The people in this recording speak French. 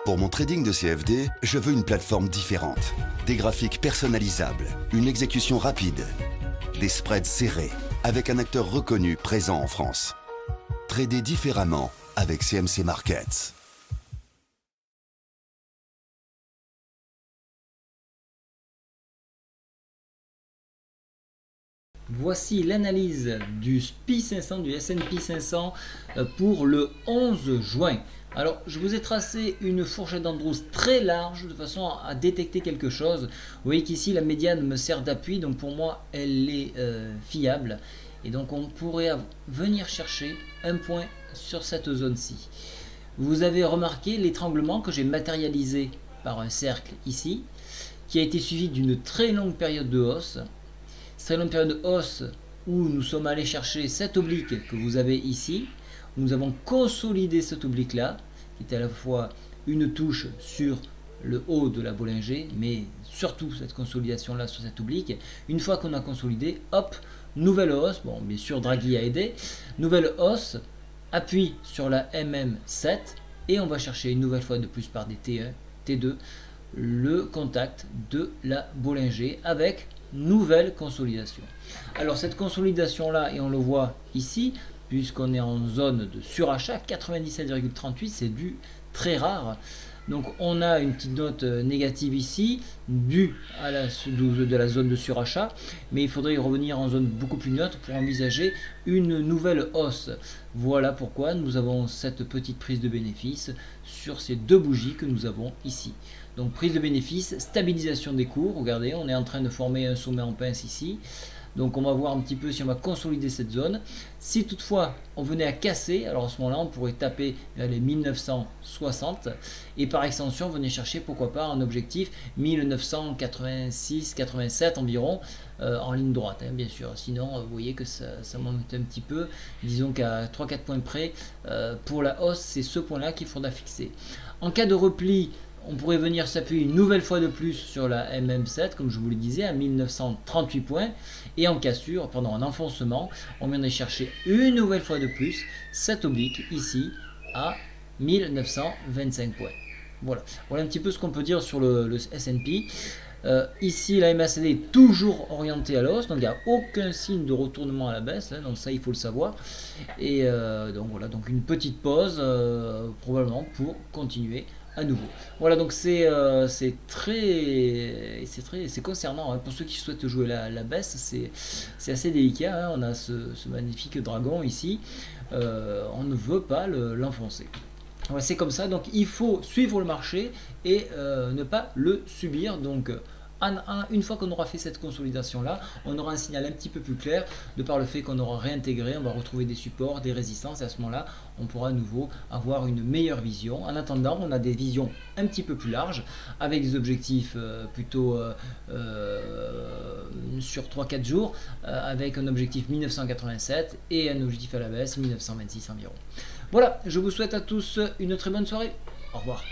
Pour mon trading de CFD, je veux une plateforme différente. Des graphiques personnalisables, une exécution rapide, des spreads serrés, avec un acteur reconnu présent en France. Trader différemment avec CMC Markets. Voici l'analyse du SPI 500, du S&P 500 pour le 11 juin. Alors, je vous ai tracé une fourchette d'Andrews très large de façon à détecter quelque chose. Vous voyez qu'ici, la médiane me sert d'appui, donc pour moi, elle est fiable. Et donc, on pourrait venir chercher un point sur cette zone-ci. Vous avez remarqué l'étranglement que j'ai matérialisé par un cercle ici, qui a été suivi d'une très longue période de hausse. Très longue période de hausse où nous sommes allés chercher cette oblique que vous avez ici. Nous avons consolidé cette oblique là, qui était à la fois une touche sur le haut de la Bollinger, mais surtout cette consolidation là sur cette oblique. Une fois qu'on a consolidé, hop, nouvelle hausse. Bon, bien sûr, Draghi a aidé. Nouvelle hausse, appui sur la MM7 et on va chercher une nouvelle fois de plus par des T1, T2, le contact de la Bollinger avec nouvelle consolidation. Alors cette consolidation là, et on le voit ici, puisqu'on est en zone de surachat, 97,38, c'est du très rare. Donc on a une petite note négative ici, due à de la zone de surachat, mais il faudrait revenir en zone beaucoup plus neutre pour envisager une nouvelle hausse. Voilà pourquoi nous avons cette petite prise de bénéfice sur ces deux bougies que nous avons ici. Donc prise de bénéfice, stabilisation des cours, regardez, on est en train de former un sommet en pince ici. Donc on va voir un petit peu si on va consolider cette zone. Si toutefois on venait à casser, alors à ce moment-là on pourrait taper les 1960 et par extension venir chercher pourquoi pas un objectif 1986-87 environ en ligne droite, hein, bien sûr. Sinon vous voyez que ça monte un petit peu, disons qu'à 3-4 points près pour la hausse, c'est ce point-là qu'il faudra fixer. En cas de repli, on pourrait venir s'appuyer une nouvelle fois de plus sur la MM7, comme je vous le disais, à 1938 points. Et en cassure, pendant un enfoncement, on viendrait chercher une nouvelle fois de plus cette oblique ici à 1925 points. Voilà un petit peu ce qu'on peut dire sur le S&P. Ici, la MACD est toujours orientée à la hausse, donc il n'y a aucun signe de retournement à la baisse, hein, donc ça il faut le savoir. Et donc voilà, donc une petite pause probablement pour continuer à nouveau. Voilà, donc c'est concernant, hein, pour ceux qui souhaitent jouer la baisse, c'est assez délicat, hein. On a ce magnifique dragon ici, on ne veut pas l'enfoncer. Voilà, c'est comme ça, donc il faut suivre le marché et ne pas le subir. Donc une fois qu'on aura fait cette consolidation là, on aura un signal un petit peu plus clair de par le fait qu'on aura réintégré, on va retrouver des supports, des résistances, et à ce moment là on pourra à nouveau avoir une meilleure vision. En attendant, on a des visions un petit peu plus larges avec des objectifs plutôt sur 3-4 jours, avec un objectif 1987 et un objectif à la baisse 1926 environ. Voilà, je vous souhaite à tous une très bonne soirée. Au revoir.